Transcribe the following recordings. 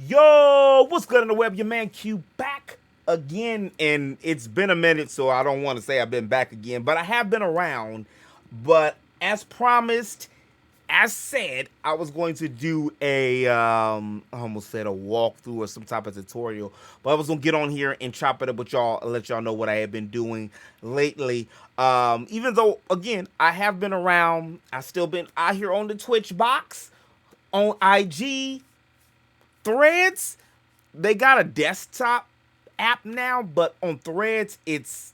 Yo, what's good on the web? Your man Q back again, and it's been a minute, so I don't want to say I've been back again, but I have been around. But as promised, as said, I was going to do I almost said a walkthrough or some type of tutorial, but I was gonna get on here and chop it up with y'all and let y'all know what I have been doing lately. Even though, again, I have been around, I still been out here on the Twitch box, on IG, Threads. They got a desktop app now, but on Threads, it's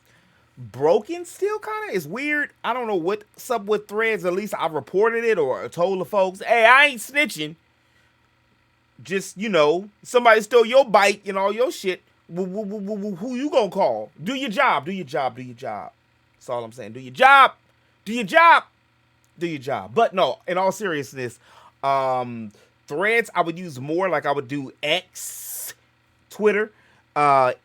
broken still, kind of. It's weird. I don't know what's up with Threads. At least I reported it or told the folks, hey, I ain't snitching. Just, somebody stole your bike and all your shit. Who you gonna call? Do your job. Do your job. Do your job. That's all I'm saying. Do your job. Do your job. Do your job. But no, in all seriousness, Threads I would use more like I would do X, Twitter,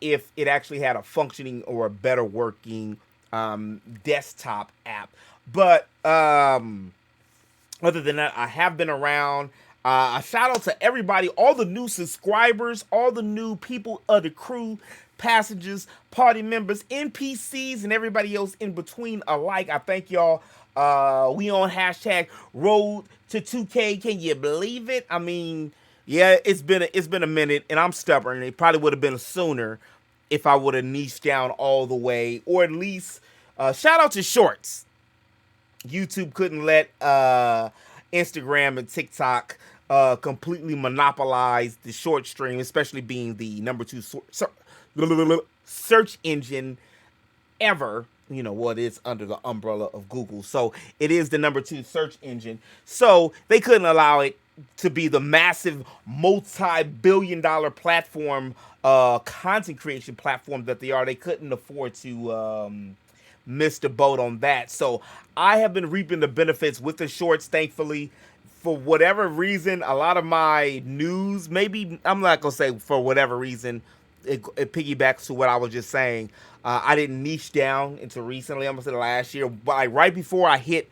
if it actually had a functioning or a better working desktop app. But other than that, I have been around. A shout out to everybody, all the new subscribers, all the new people of the crew, passengers, party members, NPCs, and everybody else in between alike. I thank y'all. We on hashtag road to 2K. Can you believe it? I mean, yeah, it's been a minute, and I'm stubborn. It probably would have been sooner if I would have niched down all the way, or at least shout out to shorts. YouTube couldn't let Instagram and TikTok completely monopolize the short stream, especially being the number 2 search engine ever. What is under the umbrella of Google. So it is the number 2 search engine. So they couldn't allow it to be the massive multi-billion-dollar platform, content creation platform that they are. They couldn't afford to miss the boat on that. So I have been reaping the benefits with the shorts, thankfully. For whatever reason, a lot of my news, maybe, I'm not going to say for whatever reason, it piggybacks to what I was just saying. I didn't niche down until recently. I'm going to say last year. But right before I hit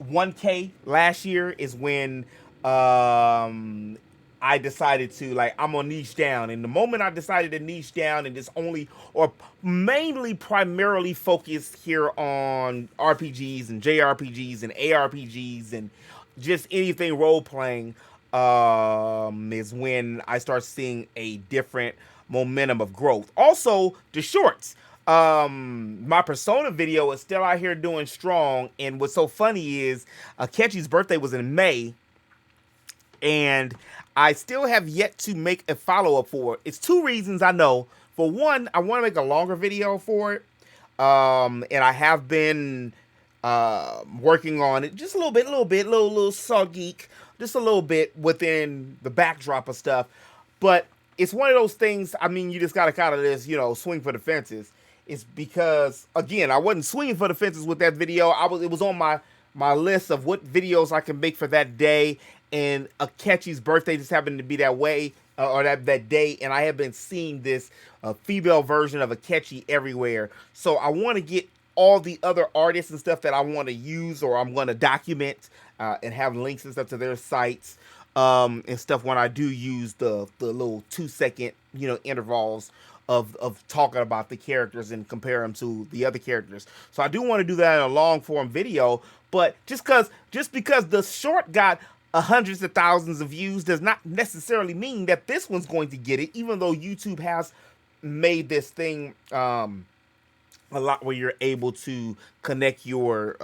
1K last year is when I decided to, I'm going to niche down. And the moment I decided to niche down and just mainly primarily focus here on RPGs and jrpgs and arpgs and just anything role-playing, is when I start seeing a different momentum of growth. Also, the shorts. My Persona video is still out here doing strong, and what's so funny is Akechi's birthday was in May, and I still have yet to make a follow-up for it. It's 2 reasons I know. For one, I want to make a longer video for it, and I have been working on it just a little salt geek, just a little bit within the backdrop of stuff. But it's one of those things, I mean, you just gotta kind of just, swing for the fences. It's because, again, I wasn't swinging for the fences with that video. It was on my list of what videos I can make for that day, and Akechi's birthday just happened to be that way, or that day, and I have been seeing this female version of Akechi everywhere. So I want to get all the other artists and stuff that I want to use, or I'm going to document and have links and stuff to their sites and stuff when I do use the little 2-second intervals of talking about the characters and compare them to the other characters. So I do want to do that in a long form video, but just because the short got hundreds of thousands of views does not necessarily mean that this one's going to get it, even though YouTube has made this thing a lot where you're able to connect your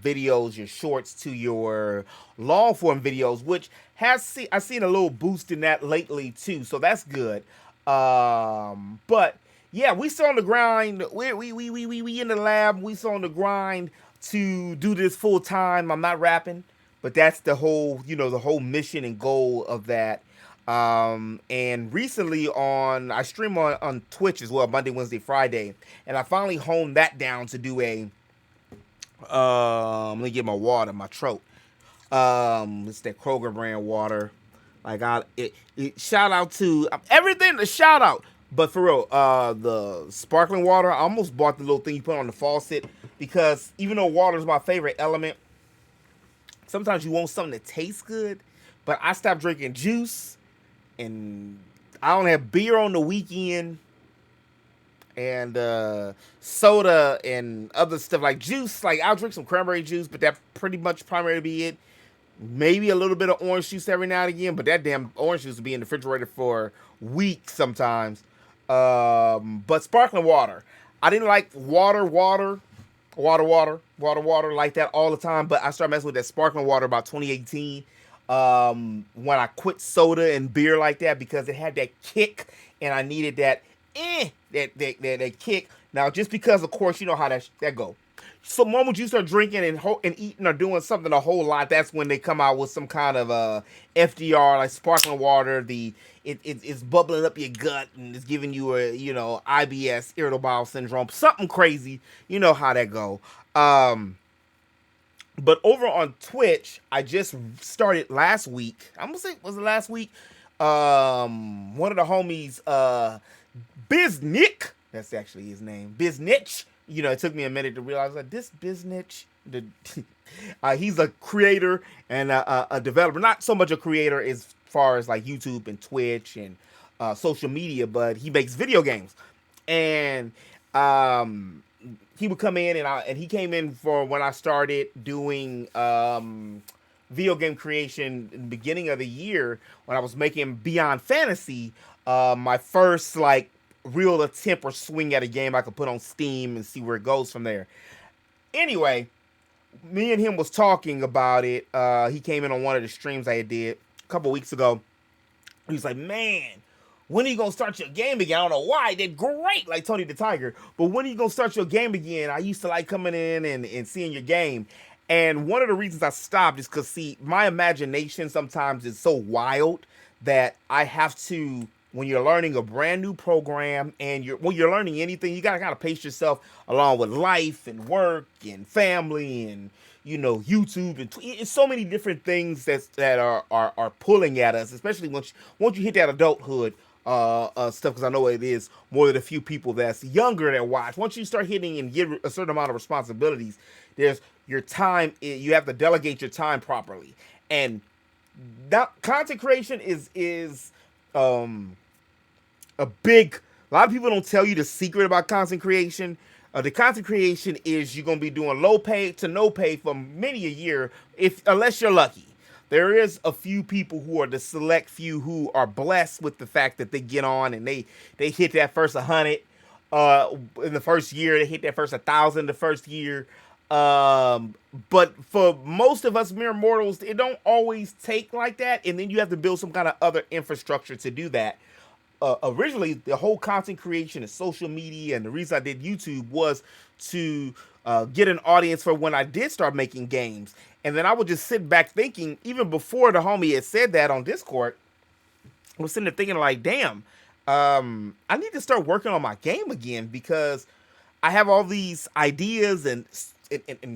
videos, your shorts, to your long form videos, which I've seen a little boost in that lately too, so that's good. But yeah, we still on the grind. We in the lab. We still on the grind to do this full time. I'm not rapping, but that's the whole the whole mission and goal of that. And recently I stream on Twitch as well, Monday, Wednesday, Friday, and I finally honed that down to do a let me get my water, my throat. It's that Kroger brand water. Shout out to everything to shout out. But for real, the sparkling water, I almost bought the little thing you put on the faucet, because even though water is my favorite element, sometimes you want something that tastes good. But I stopped drinking juice and I don't have beer on the weekend, and soda and other stuff like juice. Like I'll drink some cranberry juice, but that pretty much primarily be it. Maybe a little bit of orange juice every now and again, but that damn orange juice will be in the refrigerator for weeks sometimes. But sparkling water. I didn't like water like that all the time, but I started messing with that sparkling water about 2018. When I quit soda and beer like that because it had that kick and I needed that kick. Now, just because, of course, you know how that go. So, moment you start drinking and eating or doing something a whole lot, that's when they come out with some kind of FDR, like sparkling water. It's bubbling up your gut and it's giving you a IBS, irritable bowel syndrome, something crazy. You know how that go. But over on Twitch, I just started last week. I'm gonna say, was it last week? One of the homies, Biznick, that's actually his name, Biznitch. It took me a minute to realize that this Biznitch, he's a creator and a developer. Not so much a creator as far as like YouTube and Twitch and social media, but he makes video games. And he would come in and he came in for when I started doing video game creation in the beginning of the year when I was making Beyond Fantasy, my first like real attempt or swing at a game I could put on Steam and see where it goes from there. Anyway, me and him was talking about it. He came in on one of the streams I did a couple weeks ago. He was like, man, when are you going to start your game again? I don't know why. They did great, like Tony the Tiger. But when are you going to start your game again? I used to like coming in and seeing your game. And one of the reasons I stopped is because, see, my imagination sometimes is so wild that I have to, when you're learning a brand new program and when you're learning anything, you got to kind of pace yourself along with life and work and family and, YouTube and it's so many different things that are pulling at us, especially once you hit that adulthood stuff, because I know it is more than a few people that's younger that watch. Once you start hitting and get a certain amount of responsibilities, there's your time. You have to delegate your time properly, and that content creation is a big. A lot of people don't tell you the secret about content creation. The content creation is you're gonna be doing low pay to no pay for many a year, unless you're lucky. There is a few people who are the select few who are blessed with the fact that they get on and they hit that first 100 in the first year. They hit that first 1,000 the first year. But for most of us mere mortals, it don't always take like that. And then you have to build some kind of other infrastructure to do that. Originally, the whole content creation and social media and the reason I did YouTube was to get an audience for when I did start making games. And then I would just sit back thinking, even before the homie had said that on Discord, I was sitting there thinking like, damn, I need to start working on my game again because I have all these ideas and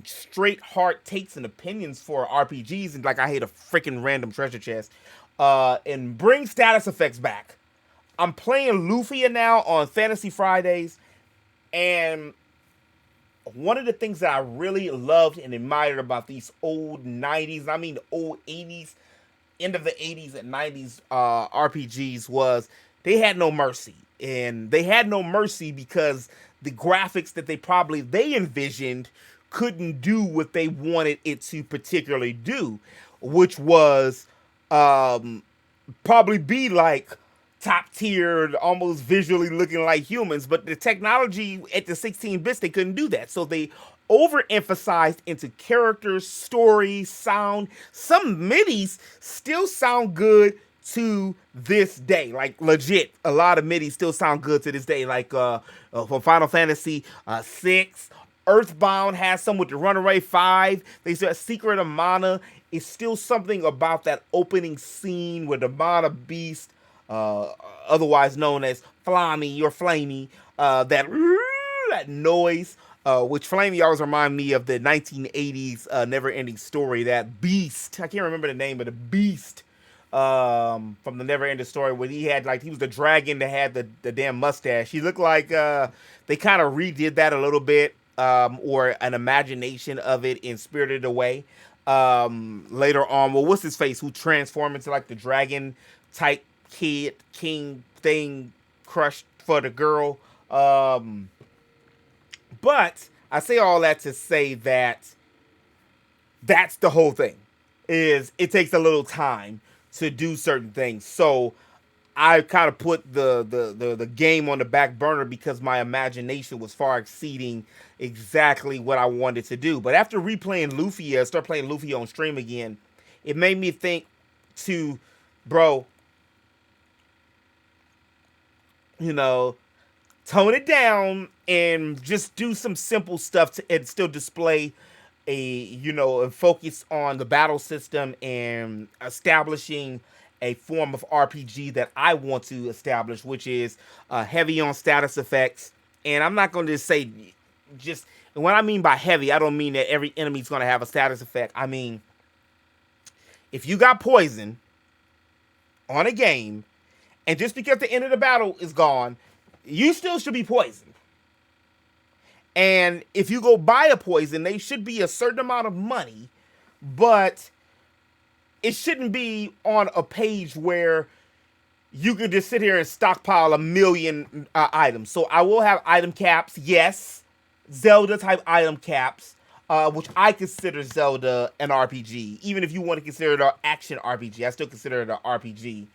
straight hard takes and opinions for RPGs. And like, I hate a freaking random treasure chest. And bring status effects back. I'm playing Lufia now on Fantasy Fridays, and one of the things that I really loved and admired about these old 90s, I mean the old 80s, end of the 80s and 90s RPGs was they had no mercy. And they had no mercy because the graphics that they envisioned couldn't do what they wanted it to particularly do, which was probably be like top tier, almost visually looking like humans, but the technology at the 16 bits, they couldn't do that. So they overemphasized into characters, story, sound. Some midis still sound good to this day. Like legit, a lot of midis still sound good to this day. Like from Final Fantasy 6, Earthbound has some with the Runaway 5. They said Secret of Mana is still something about that opening scene with the Mana Beast, otherwise known as Flammy or Flamey, that noise, which Flamey always remind me of the 1980s Never-Ending Story, that beast. I can't remember the name of the beast from the Never-Ending Story, where he was the dragon that had the damn mustache. He looked like they kind of redid that a little bit, or an imagination of it in Spirited Away. Later on, what's his face, who transformed into like the dragon type kid king thing crushed for the girl. Um, but I say all that to say that that's the whole thing. Is it takes a little time to do certain things. So I kind of put the game on the back burner because my imagination was far exceeding exactly what I wanted to do. But after replaying Lufia, start playing Lufia on stream again, it made me think to, bro, you know, tone it down and just do some simple stuff to and still display and focus on the battle system and establishing a form of RPG that I want to establish, which is heavy on status effects. And I'm not going to say just, and what I mean by heavy, I don't mean that every enemy's going to have a status effect. I mean, if you got poison on a game, and just because the end of the battle is gone, you still should be poisoned. And if you go buy a poison, they should be a certain amount of money, but it shouldn't be on a page where you could just sit here and stockpile a million items. So I will have item caps, yes, Zelda type item caps, which I consider Zelda an RPG. Even if you want to consider it an action RPG, I still consider it an RPG.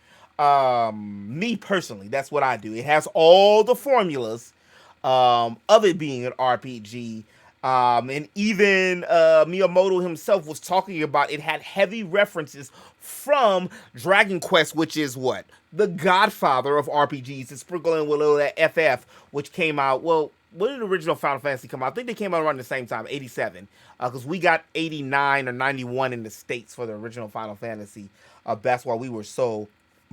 Me personally, that's what I do. It has all the formulas of it being an RPG. And even Miyamoto himself was talking about it had heavy references from Dragon Quest, which is what? The godfather of RPGs. It's sprinkling with a little FF, which came out, well, when did the original Final Fantasy come out? I think they came out around the same time, 87. Because we got 89 or 91 in the States for the original Final Fantasy. That's why we were so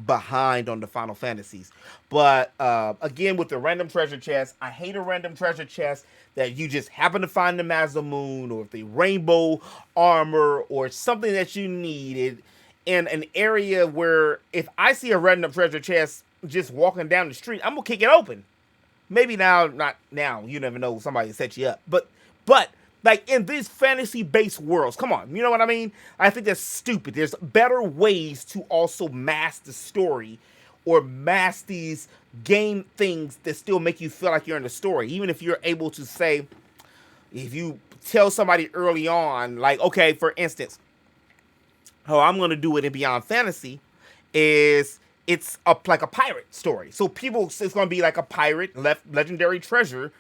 behind on the Final Fantasies. But again, with the random treasure chest, I hate a random treasure chest that you just happen to find them as the moon, or the rainbow armor, or something that you needed in an area where if I see a random treasure chest just walking down the street, I'm gonna kick it open. Maybe now, not now. You never know, somebody set you up. But like in these fantasy-based worlds, come on, you know what I mean? I think that's stupid. There's better ways to also mask the story or mask these game things that still make you feel like you're in the story. Even if you're able to say, if you tell somebody early on, like, okay, for instance, how I'm going to do it in Beyond Fantasy is it's like a pirate story. So it's going to be like a pirate, legendary treasure,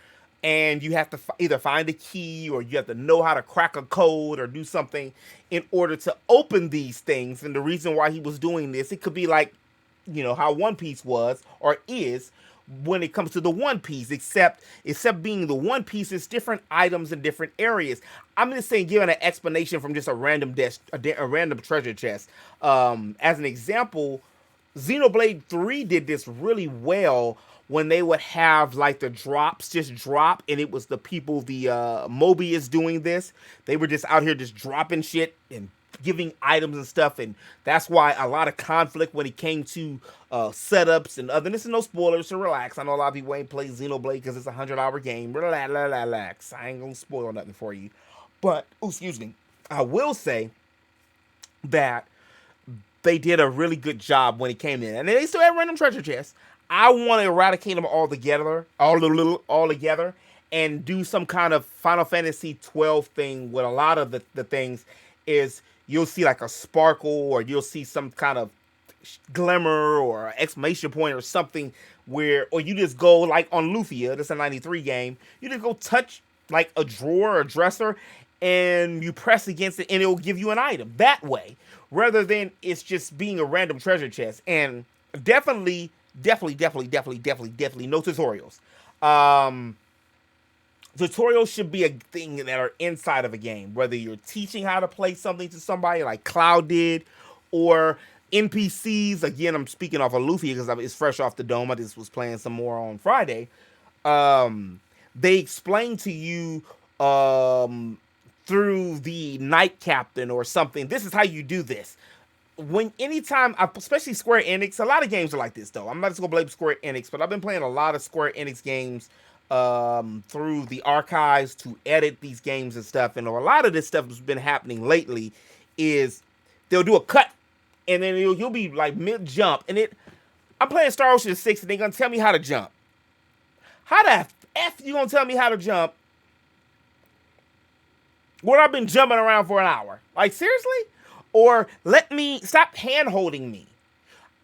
and you have to either find a key or you have to know how to crack a code or do something in order to open these things. And the reason why he was doing this, it could be like, how One Piece was or is when it comes to the One Piece, except being the One Piece, is different items in different areas. I'm just saying, giving an explanation from just a random random treasure chest. As an example, Xenoblade 3 did this really well when they would have like the drops just drop, and it was the people, the Mobius doing this. They were just out here just dropping shit and giving items and stuff, and that's why a lot of conflict when it came to setups and other. This is no spoilers, so relax. I know a lot of people ain't played Xenoblade because it's a 100-hour game. Relax. I ain't gonna spoil nothing for you. But, excuse me, I will say that they did a really good job when it came in, and they still have random treasure chests. I want to eradicate them all together, and do some kind of Final Fantasy 12 thing with a lot of the things. Is you'll see like a sparkle, or you'll see some kind of glimmer or exclamation point or something or you just go like on Lufia, that's a 93 game, you just go touch like a drawer or dresser and you press against it and it'll give you an item that way, rather than it's just being a random treasure chest. And definitely no tutorials. Tutorials should be a thing that are inside of a game, whether you're teaching how to play something to somebody like Cloud did, or NPCs. Again, I'm speaking off of Lufia because it's fresh off the dome. I just was playing some more on Friday. They explain to you through the Night Captain or something, this is how you do this. Anytime, especially Square Enix, a lot of games are like this though. I'm not just gonna blame Square Enix, but I've been playing a lot of Square Enix games through the archives to edit these games and stuff. And a lot of this stuff that's been happening lately is they'll do a cut and then you'll be like mid jump, and I'm playing Star Ocean 6 and they're gonna tell me how to jump. How the F you gonna tell me how to jump when I've been jumping around for an hour? Like, seriously? Or let me stop hand holding me.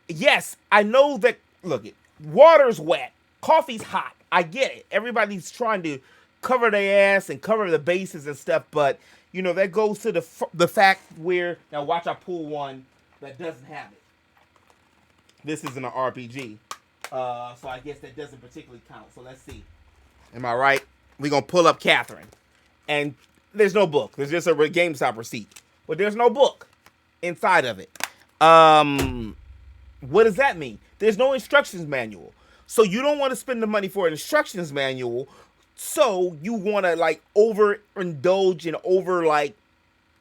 Yes, I know that, look, water's wet, coffee's hot. I get it. Everybody's trying to cover their ass and cover the bases and stuff, but you know that goes to the fact where, now watch, I pull one that doesn't have it. This isn't an RPG, so I guess that doesn't particularly count. So let's see. Am I right? We're gonna pull up Catherine, and there's no book. There's just a GameStop receipt, but there's no book inside of it. What does that mean? There's no instructions manual. So you don't want to spend the money for an instructions manual. So you want to like overindulge and over like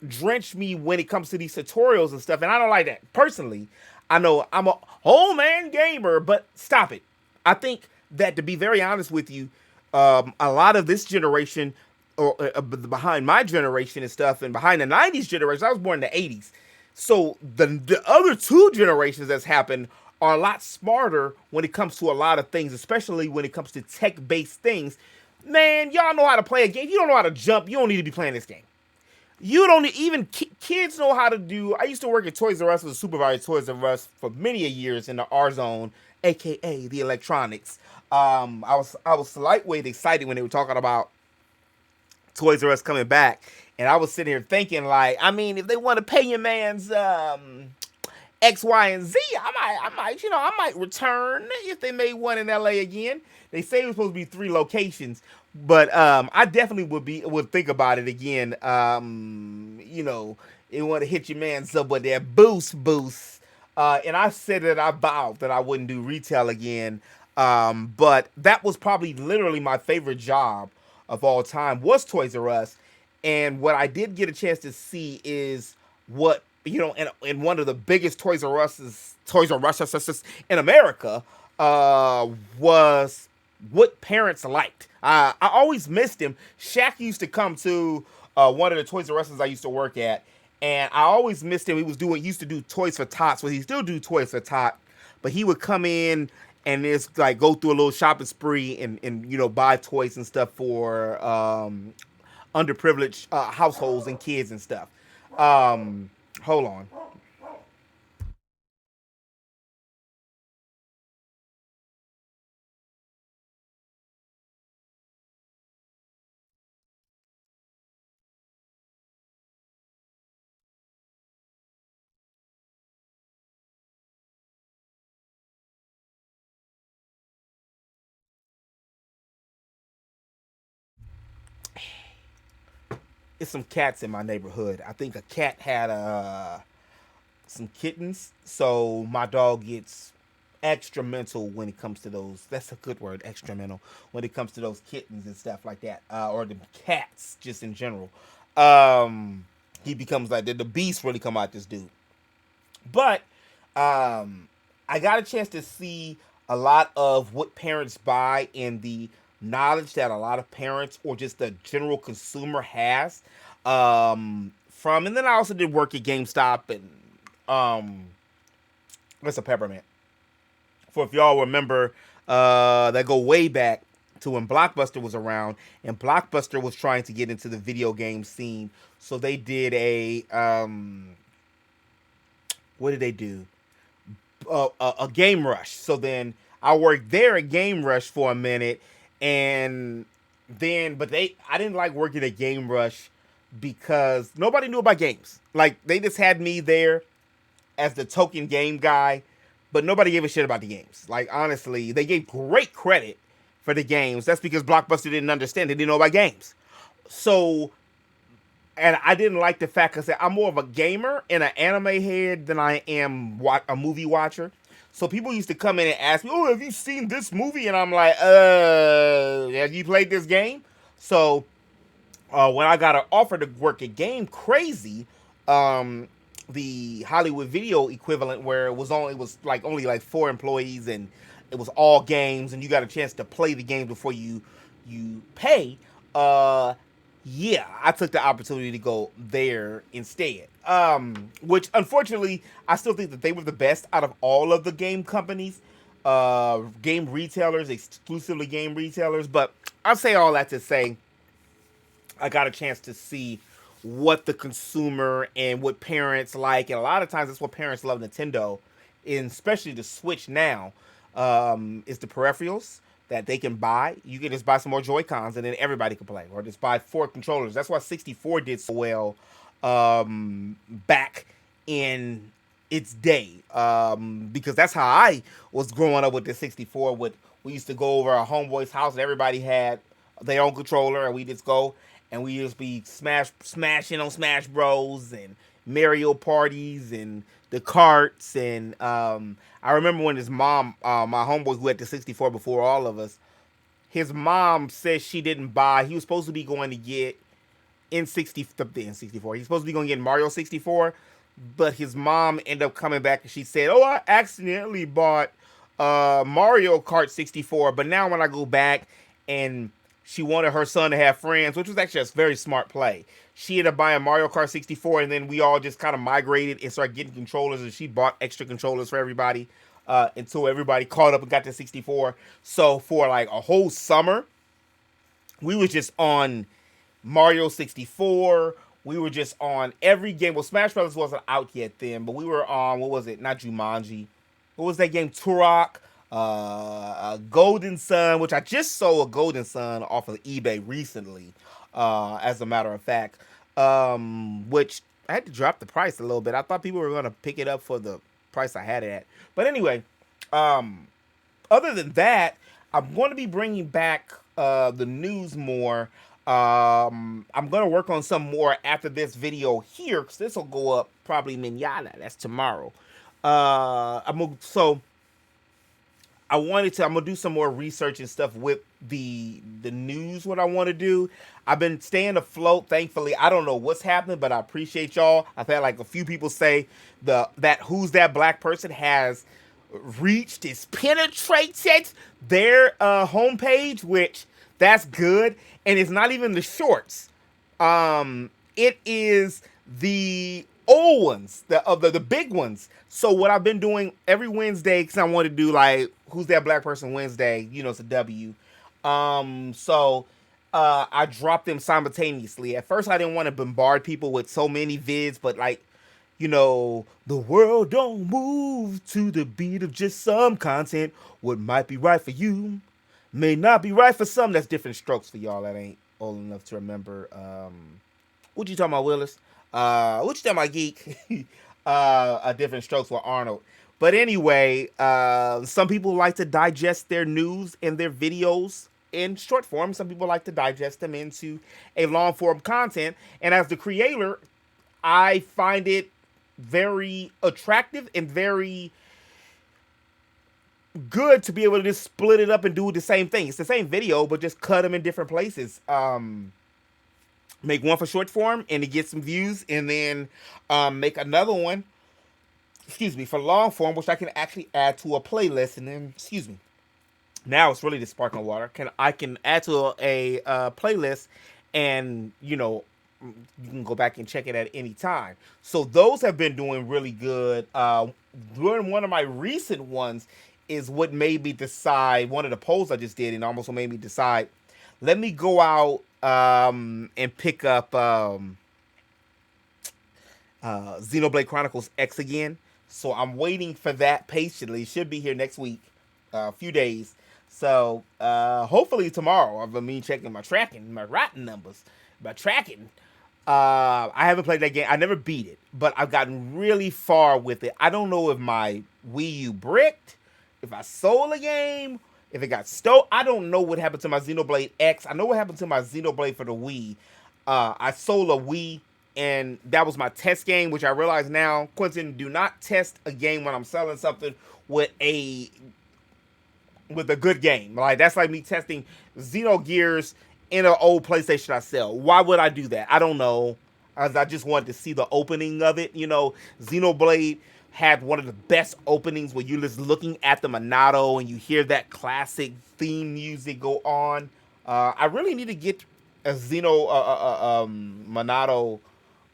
drench me when it comes to these tutorials and stuff. And I don't like that. Personally, I know I'm a whole man gamer, but stop it. I think that, to be very honest with you, a lot of this generation, or behind my generation and stuff, and behind the 90s generation, I was born in the 80s. So the other two generations that's happened are a lot smarter when it comes to a lot of things, especially when it comes to tech-based things. Man, y'all know how to play a game. You don't know how to jump. You don't need to be playing this game. You don't even kids know how to do. I used to work at Toys R Us as a supervisor at Toys R Us for many a years in the R zone, aka the electronics. I was lightweight excited when they were talking about Toys R Us coming back, and I was sitting here thinking, like, I mean, if they want to pay your man's X, Y, and Z, I might return if they made one in LA again. They say it was supposed to be 3 locations, but I definitely would think about it again. They want to hit your man's up with their boost. And I said that I vowed that I wouldn't do retail again. But that was probably literally my favorite job of all time, was Toys R Us. And what I did get a chance to see is what, in one of the biggest Toys R Us in America, was what parents liked. I always missed him. Shaq used to come to one of the Toys R Us I used to work at, and I always missed him. He used to do Toys for Tots. Well, he still do Toys for Tot, but he would come in and just like go through a little shopping spree and buy toys and stuff for underprivileged households and kids and stuff. Hold on. It's some cats in my neighborhood. I think a cat had some kittens, so my dog gets extra mental when it comes to those. That's a good word, extra mental, when it comes to those kittens and stuff like that, or the cats just in general. He becomes like the beast really come out this dude. But I got a chance to see a lot of what parents buy and the knowledge that a lot of parents or just the general consumer has from. And then I also did work at GameStop and what's a peppermint. For if y'all remember, that go way back to when Blockbuster was around, and Blockbuster was trying to get into the video game scene. So they did a what did they do? A Game Rush. So then I worked there at Game Rush for a minute, and then I didn't like working at Game Rush because nobody knew about games. Like, they just had me there as the token game guy, but nobody gave a shit about the games. Like, honestly, they gave great credit for the games. That's because Blockbuster didn't understand. They didn't know about games. So, and I didn't like the fact that I'm more of a gamer and an anime head than I am a movie watcher. So people used to come in and ask me, "Oh, have you seen this movie?" And I'm like, have you played this game?" So when I got an offer to work at Game Crazy, the Hollywood Video equivalent, where it was only like 4 employees and it was all games and you got a chance to play the game before you pay. Yeah, I took the opportunity to go there instead. Which, unfortunately, I still think that they were the best out of all of the game companies. game retailers, exclusively game retailers. But I'll say all that to say I got a chance to see what the consumer and what parents like, and a lot of times that's what parents love Nintendo, and especially the Switch now, is the peripherals that they can buy. You can just buy some more Joy Cons, and then everybody can play, or just buy 4 controllers. That's why 64 did so well back in its day, because that's how I was growing up with the 64. We used to go over our homeboy's house, and everybody had their own controller, and we just go and we just be smashing on Smash Bros. And Mario parties and the carts. And I remember when his mom, my homeboy who had the 64 before all of us, his mom said she didn't buy. He was supposed to be going to get N64. He's supposed to be going to get Mario 64, but his mom ended up coming back and she said, "Oh, I accidentally bought Mario Kart 64." But now when I go back, and she wanted her son to have friends, which was actually a very smart play. She ended up buying Mario Kart 64, and then we all just kind of migrated and started getting controllers, and she bought extra controllers for everybody until everybody caught up and got to 64. So for like a whole summer, we were just on Mario 64. We were just on every game. Well, Smash Brothers wasn't out yet then, but we were on, what was it? Not Jumanji. What was that game? Turok. Golden Sun, which I just sold a Golden Sun off of eBay recently, as a matter of fact, which I had to drop the price a little bit. I thought people were going to pick it up for the price I had it at. But anyway, other than that, I'm going to be bringing back the Newz more. I'm going to work on some more after this video here, because this will go up probably manana. That's tomorrow. I'm going to do some more research and stuff with the Newz, what I want to do. I've been staying afloat, thankfully. I don't know what's happening, but I appreciate y'all. I've had like a few people say that Who's That Black Person has reached, is penetrated their homepage, which that's good. And it's not even the shorts. It is the old ones, the big ones. So what I've been doing every Wednesday, because I want to do like Who's That Black Person Wednesday, it's a W. So I dropped them simultaneously. At first I didn't want to bombard people with so many vids, but like, the world don't move to the beat of just some content. What might be right for you may not be right for some. That's Different Strokes for y'all that ain't old enough to remember. What you talking about, Willis? What you talking about, Geek? Different Strokes with Arnold. But anyway, some people like to digest their news and their videos in short form. Some people like to digest them into a long form content. And as the creator, I find it very attractive and very good to be able to just split it up and do the same thing. It's the same video, but just cut them in different places. Make one for short form and to get some views, and then make another one, for long form, which I can actually add to a playlist. And then, now it's really the sparkling water. I can add to a playlist, and you can go back and check it at any time. So those have been doing really good. One of my recent ones is what made me decide, one of the polls I just did, and almost what made me decide, let me go out and pick up Xenoblade Chronicles X again. So I'm waiting for that patiently. Should be here next week, a few days. So hopefully tomorrow. I've been checking my rotten numbers, my tracking. I haven't played that game. I never beat it, but I've gotten really far with it. I don't know if my Wii U bricked, if I sold a game, if it got stole. I don't know what happened to my Xenoblade X. I know what happened to my Xenoblade for the Wii. I sold a Wii, and that was my test game, which I realize now, Quentin, do not test a game when I'm selling something with a good game. Like, that's like me testing Xenogears in an old PlayStation I sell. Why would I do that? I don't know. I just wanted to see the opening of it. Xenoblade had one of the best openings where you're just looking at the Monado and you hear that classic theme music go on. I really need to get a Monado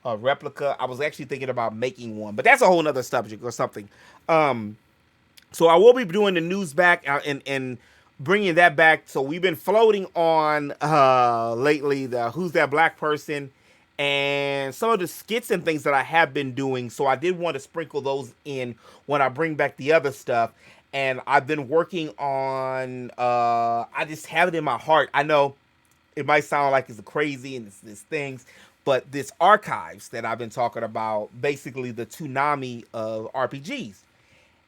replica. I was actually thinking about making one, but that's a whole nother subject or something. So I will be doing the news back and bringing that back. So we've been floating on lately the Who's That Black Person and some of the skits and things that I have been doing. So I did want to sprinkle those in when I bring back the other stuff. And I've been working on I just have it in my heart. I know it might sound like it's crazy and it's things, but this archives that I've been talking about, basically the tsunami of RPGs.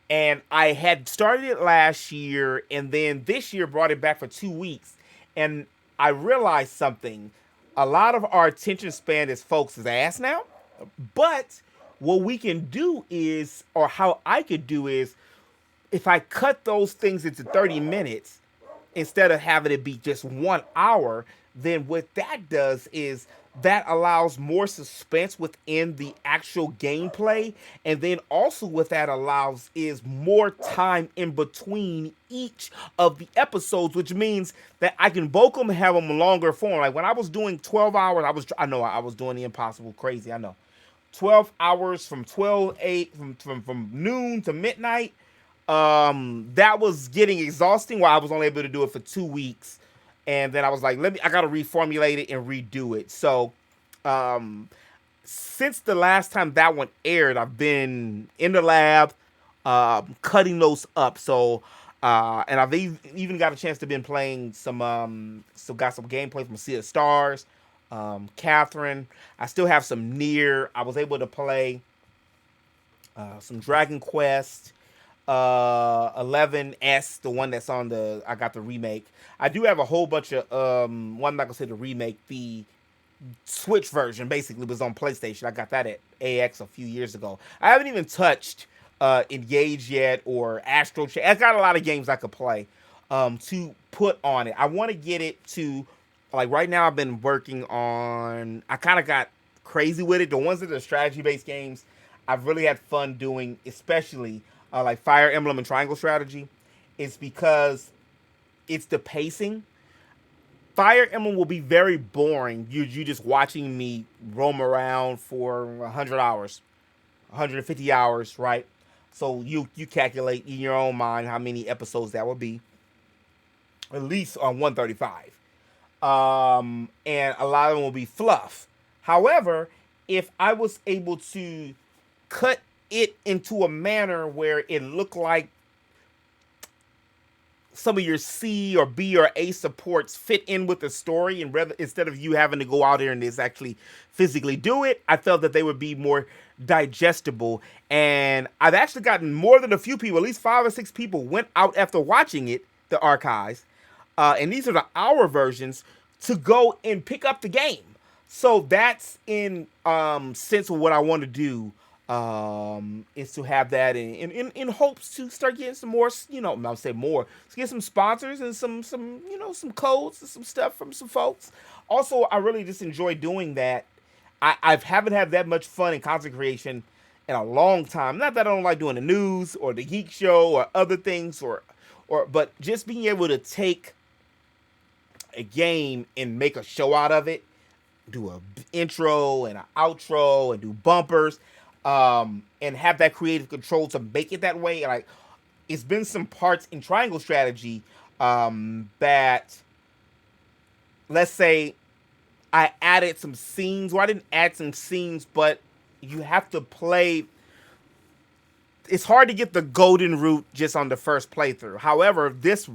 And I had started it last year, and then this year brought it back for 2 weeks. And I realized something. A lot of our attention span is folks' ass now. But what we can do is, or how I could do is, if I cut those things into 30 minutes, instead of having it be just 1 hour, then what that does is that allows more suspense within the actual gameplay. And then also what that allows is more time in between each of the episodes, which means that I can bulk them and have them longer form. Like when I was doing 12 hours, I know I was doing the impossible crazy. I know 12 hours from 8 from noon to midnight. That was getting exhausting while I was only able to do it for 2 weeks. And then I was like, I gotta reformulate it and redo it. So, since the last time that one aired, I've been in the lab, cutting those up. So, and I've even got a chance to been playing got some gameplay from Sea of Stars, Catherine. I still have some Nier. I was able to play, some Dragon Quest, 11S, the one that's on I got the remake. I do have a whole bunch of one I'm not gonna say the remake, the Switch version basically was on PlayStation. I got that at AX a few years ago. I haven't even touched Engage yet or Astro Chain. I got a lot of games I could play to put on it. I want to get it to, like, right now I've been working on, I kind of got crazy with it. The ones that are strategy based games I've really had fun doing, especially like Fire Emblem and Triangle Strategy. It's because it's the pacing. Fire Emblem will be very boring. You just watching me roam around for 100 hours, 150 hours, right? So you calculate in your own mind how many episodes that would be, at least on 135. And a lot of them will be fluff. However, if I was able to cut it into a manner where it looked like some of your C or B or A supports fit in with the story, and instead of you having to go out there and just actually physically do it, I felt that they would be more digestible. And I've actually gotten more than a few people, at least 5 or 6 people went out after watching it, the archives, and these are the hour versions, to go and pick up the game. So that's in sense of what I want to do, is to have that in hopes to start getting some more, I'll say more, to get some sponsors and some codes and some stuff from some folks. Also, I really just enjoy doing that. I haven't had that much fun in content creation in a long time. Not that I don't like doing the news or the geek show or other things, but just being able to take a game and make a show out of it, do a intro and an outro and do bumpers, and have that creative control to make it that way. Like, it's been some parts in Triangle Strategy that, let's say, I added some scenes, or I didn't add some scenes, but you have to play. It's hard to get the golden route just on the first playthrough. However, this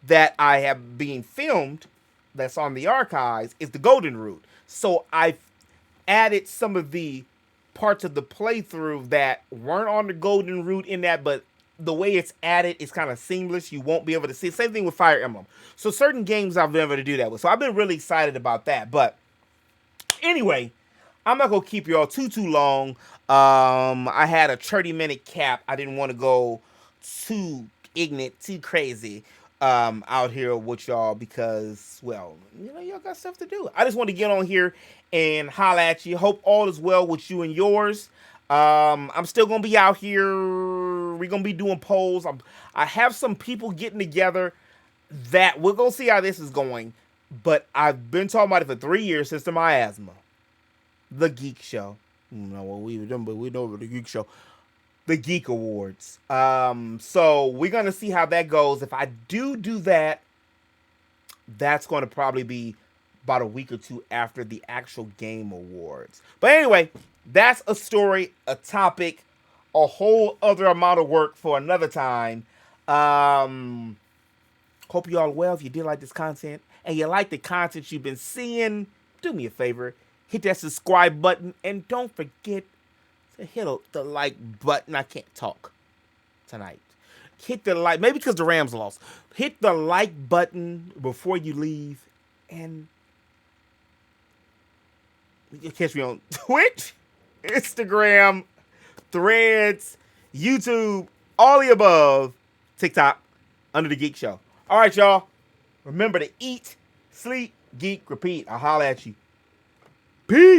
that I have being filmed, that's on the archives, is the golden route. So I've added some of the parts of the playthrough that weren't on the golden route in that, but the way it's added is kind of seamless. You won't be able to see. Same thing with Fire Emblem. So certain games I've been able to do that with. So I've been really excited about that. But anyway, I'm not going to keep you all too long. I had a 30-minute cap. I didn't want to go too ignorant, too crazy out here with y'all because, well, y'all got stuff to do. I just want to get on here and holla at you. Hope all is well with you and yours. I'm still going to be out here. We're going to be doing polls. I have some people getting together that we're going to see how this is going. But I've been talking about it for 3 years since the miasma. The Geek Show. What we were doing, but we know the Geek Show. the Geek Awards. So we're gonna see how that goes. If I do that, that's going to probably be about a week or two after the actual Game Awards. But anyway, that's a story, a topic, a whole other amount of work for another time. Hope you all are well. If you did like this content and you like the content you've been seeing, do me a favor, hit that subscribe button and don't forget to hit the like button. I can't talk tonight. Hit the like, maybe because the Rams lost. Hit the like button before you leave, and you catch me on Twitch, Instagram, Threads, YouTube, all the above, TikTok, under the Geek Show. All right, y'all. Remember to eat, sleep, geek, repeat. I'll holler at you. Peace.